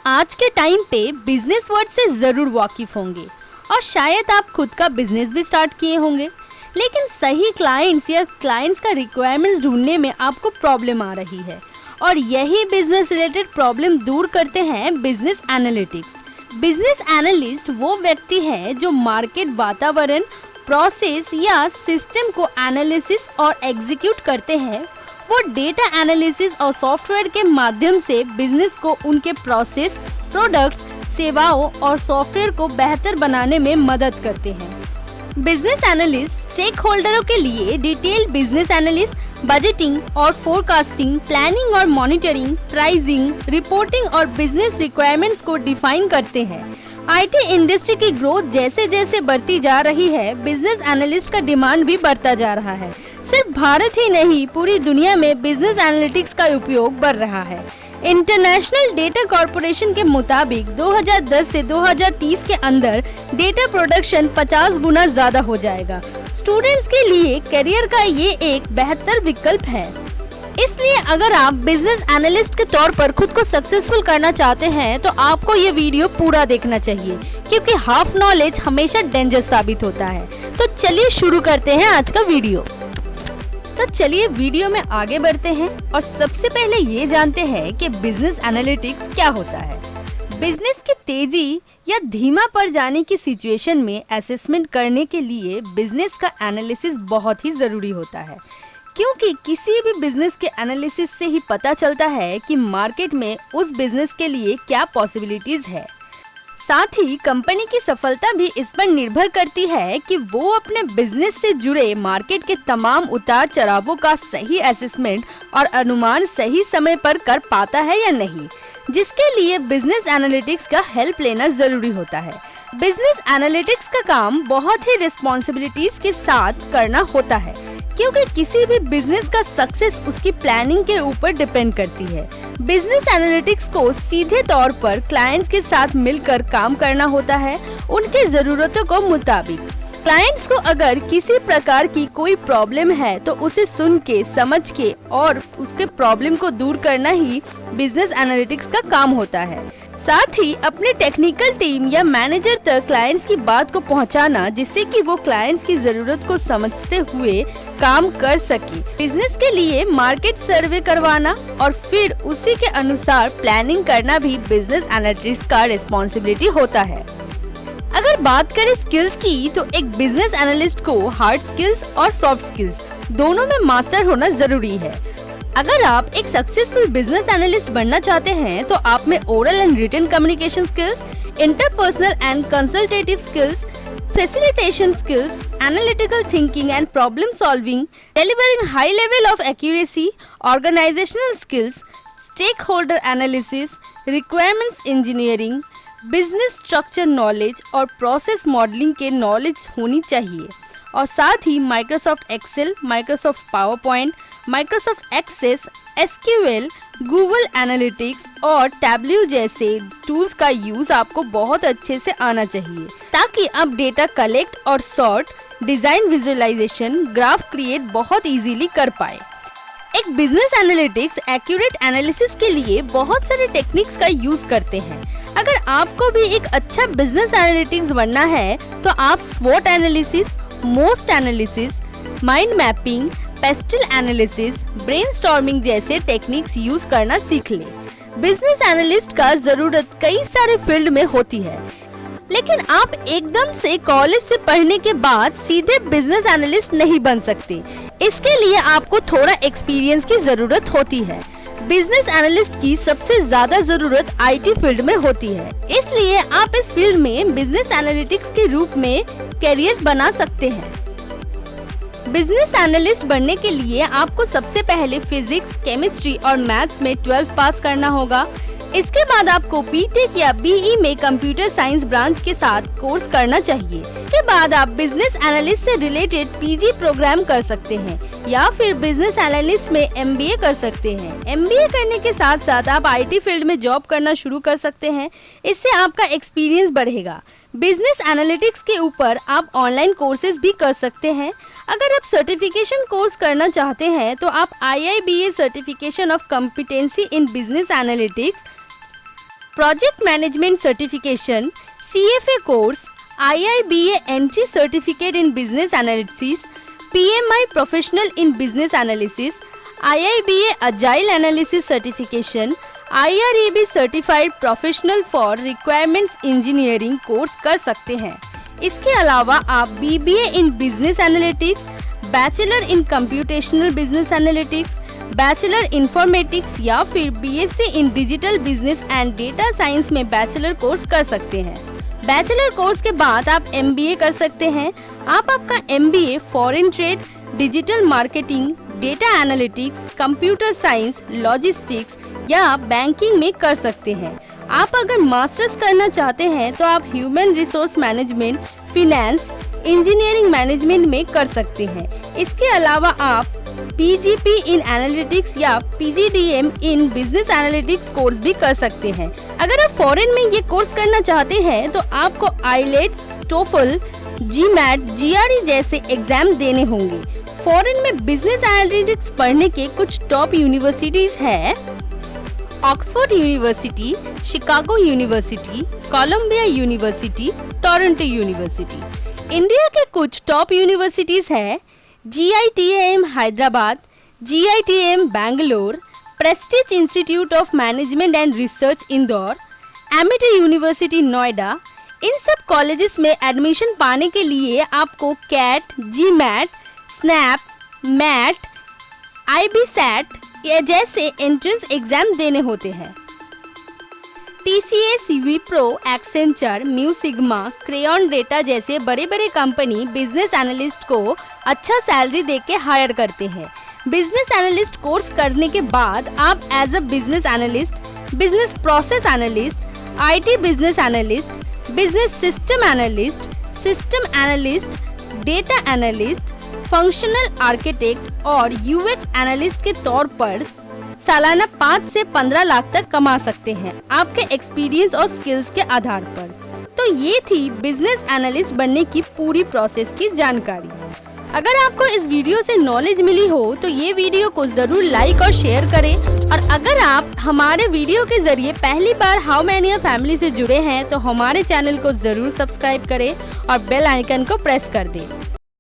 आज के टाइम पे बिजनेस वर्ड से ज़रूर वाकिफ होंगे और शायद आप खुद का बिजनेस भी स्टार्ट किए होंगे, लेकिन सही क्लाइंट्स या क्लाइंट्स का रिक्वायरमेंट्स ढूंढने में आपको प्रॉब्लम आ रही है और यही बिजनेस रिलेटेड प्रॉब्लम दूर करते हैं बिजनेस एनालिटिक्स। बिजनेस एनालिस्ट वो व्यक्ति है जो मार्केट वातावरण, प्रोसेस या सिस्टम को एनालिसिस और एग्जीक्यूट करते हैं। वो डेटा एनालिसिस और सॉफ्टवेयर के माध्यम से बिजनेस को उनके प्रोसेस, प्रोडक्ट्स, सेवाओं और सॉफ्टवेयर को बेहतर बनाने में मदद करते हैं। बिजनेस एनालिस्ट स्टेक होल्डरों के लिए डिटेल बिजनेस एनालिस्ट बजटिंग और फोरकास्टिंग, प्लानिंग और मॉनिटरिंग, प्राइसिंग, रिपोर्टिंग और बिजनेस रिक्वायरमेंट्स को डिफाइन करते हैं। आईटी इंडस्ट्री की ग्रोथ जैसे जैसे बढ़ती जा रही है, बिजनेस एनालिस्ट का डिमांड भी बढ़ता जा रहा है। सिर्फ भारत ही नहीं, पूरी दुनिया में बिजनेस एनालिटिक्स का उपयोग बढ़ रहा है। इंटरनेशनल डेटा कॉर्पोरेशन के मुताबिक 2010 से 2030 के अंदर डेटा प्रोडक्शन 50 गुना ज्यादा हो जाएगा। स्टूडेंट्स के लिए करियर का ये एक बेहतर विकल्प है। इसलिए अगर आप बिजनेस एनालिस्ट के तौर पर खुद को सक्सेसफुल करना चाहते हैं तो आपको ये वीडियो पूरा देखना चाहिए, क्योंकि हाफ नॉलेज हमेशा डेंजर साबित होता है। तो चलिए शुरू करते हैं आज का वीडियो। तो चलिए वीडियो में आगे बढ़ते हैं और सबसे पहले ये जानते हैं कि बिजनेस एनालिटिक्स क्या होता है। बिजनेस की तेजी या धीमा पड़ जाने की सिचुएशन में असेसमेंट करने के लिए बिजनेस का एनालिसिस बहुत ही जरूरी होता है, क्योंकि किसी भी बिजनेस के एनालिसिस से ही पता चलता है कि मार्केट में उस बिजनेस के लिए क्या पॉसिबिलिटीज है। साथ ही कंपनी की सफलता भी इस पर निर्भर करती है कि वो अपने बिजनेस से जुड़े मार्केट के तमाम उतार चढ़ावों का सही असेसमेंट और अनुमान सही समय पर कर पाता है या नहीं, जिसके लिए बिजनेस एनालिटिक्स का हेल्प लेना जरूरी होता है। बिजनेस एनालिटिक्स का काम बहुत ही रिस्पॉन्सिबिलिटीज के साथ करना होता है, क्योंकि किसी भी बिजनेस का सक्सेस उसकी प्लानिंग के ऊपर डिपेंड करती है। बिजनेस एनालिटिक्स को सीधे तौर पर क्लाइंट्स के साथ मिलकर काम करना होता है, उनके जरूरतों को मुताबिक। क्लाइंट्स को अगर किसी प्रकार की कोई प्रॉब्लम है तो उसे सुन के, समझ के और उसके प्रॉब्लम को दूर करना ही बिजनेस एनालिटिक्स का काम होता है। साथ ही अपने टेक्निकल टीम या मैनेजर तक क्लाइंट्स की बात को पहुंचाना, जिससे कि वो क्लाइंट्स की जरूरत को समझते हुए काम कर सके। बिजनेस के लिए मार्केट सर्वे करवाना और फिर उसी के अनुसार प्लानिंग करना भी बिजनेस एनालिटिक्स का रिस्पॉन्सिबिलिटी होता है। अगर बात करें स्किल्स की, तो एक बिजनेस एनालिस्ट को हार्ड स्किल्स और सॉफ्ट स्किल्स दोनों में मास्टर होना जरूरी है। अगर आप एक सक्सेसफुल बिजनेस एनालिस्ट बनना चाहते हैं तो आप में oral and written communication skills, interpersonal and consultative skills, facilitation skills, analytical thinking and problem solving, delivering high level of accuracy, organisational skills, stakeholder analysis, requirements engineering, business structure knowledge और process modelling के knowledge होनी चाहिए। और साथ ही Microsoft Excel, Microsoft PowerPoint, Microsoft Access, SQL, Google Analytics और Tableau जैसे tools का यूज आपको बहुत अच्छे से आना चाहिए, ताकि आप डेटा कलेक्ट और sort, design, visualisation, graph create बहुत इजीली कर पाए। एक बिजनेस एनालिटिक्स एक्यूरेट एनालिसिस के लिए बहुत सारे टेक्निक्स का यूज करते हैं। अगर आपको भी एक अच्छा बिजनेस एनालिटिक्स बनना है तो आप स्वॉट analysis, MOST analysis, mind mapping, PESTLE analysis, brainstorming जैसे टेक्निक्स यूज करना सीख लें। बिजनेस एनालिस्ट का जरूरत कई सारे फील्ड में होती है, लेकिन आप एकदम से कॉलेज से पढ़ने के बाद सीधे बिजनेस एनालिस्ट नहीं बन सकते। इसके लिए आपको थोड़ा एक्सपीरियंस की जरूरत होती है। बिजनेस एनालिस्ट की सबसे ज्यादा जरूरत आईटी फील्ड में होती है, इसलिए आप इस फील्ड में बिजनेस एनालिटिक्स के रूप में करियर बना सकते हैं। बिजनेस एनालिस्ट बनने के लिए आपको सबसे पहले फिजिक्स, केमिस्ट्री और मैथ्स में 12 पास करना होगा। इसके बाद आपको बीटेक या बीई में कंप्यूटर साइंस ब्रांच के साथ कोर्स करना चाहिए। इसके बाद आप बिजनेस एनालिस्ट से रिलेटेड पीजी प्रोग्राम कर सकते हैं या फिर बिजनेस एनालिस्ट में एमबीए कर सकते हैं। एमबीए करने के साथ साथ आप आईटी फील्ड में जॉब करना शुरू कर सकते हैं। इससे आपका एक्सपीरियंस बढ़ेगा। बिजनेस एनालिटिक्स के ऊपर आप ऑनलाइन कोर्सेज भी कर सकते हैं। अगर आप सर्टिफिकेशन कोर्स करना चाहते हैं तो आप IIBA certification of competency in business analytics project management certification, CFA course, IIBA entry certificate in business analysis, PMI professional in business analysis, IIBA agile analysis certification, IREB certified professional for requirements engineering course कर सकते हैं। इसके अलावा आप BBA in business analytics, bachelor in computational business analytics, bachelor informatics या फिर BSc in digital business and data science में bachelor course कर सकते हैं। बैचलर कोर्स के बाद आप MBA कर सकते हैं। आप आपका MBA foreign trade, digital marketing, data analytics, computer science, logistics या बैंकिंग में कर सकते हैं। आप अगर मास्टर्स करना चाहते हैं तो आप human resource management, finance, engineering management में कर सकते हैं। इसके अलावा आप PGP इन एनालिटिक्स या PGDM in business analytics course भी कर सकते हैं। अगर आप फॉरेन में ये कोर्स करना चाहते हैं तो आपको IELTS, TOEFL, GMAT, GRE जैसे एग्जाम देने होंगे। फॉरेन में बिजनेस एनालिटिक्स पढ़ने के कुछ टॉप यूनिवर्सिटीज है Oxford University, Chicago University, Columbia University, Toronto University. India के कुछ टॉप यूनिवर्सिटीज है GITAM Hyderabad, GITAM Bangalore, Prestige Institute of Management and Research Indore, Amity University Noida. इन सब कॉलेजेस में एडमिशन पाने के लिए आपको CAT, GMAT, SNAP, MAT, IBSAT या जैसे एंट्रेंस एग्जाम देने होते हैं। TCS, Wipro, Accenture, mu sigma, crayon data जैसे बड़े बड़े कंपनी बिजनेस एनालिस्ट को अच्छा सैलरी देके हायर करते हैं। बिजनेस एनालिस्ट कोर्स करने के बाद आप as a business analyst, business process analyst, IT business analyst, business system analyst, system analyst, data analyst, functional architect और UX एनालिस्ट के तौर पर सालाना 5 से 15 लाख तक कमा सकते हैं आपके एक्सपीरियंस और स्किल्स के आधार पर। तो ये थी बिजनेस एनालिस्ट बनने की पूरी प्रोसेस की जानकारी। अगर आपको इस वीडियो से नॉलेज मिली हो तो ये वीडियो को जरूर लाइक और शेयर करें, और अगर आप हमारे वीडियो के जरिए पहली बार हाउ मैनी अ फैमिली से जुड़े हैं तो हमारे चैनल को जरूर सब्सक्राइब करें और बेल आइकन को प्रेस कर दें।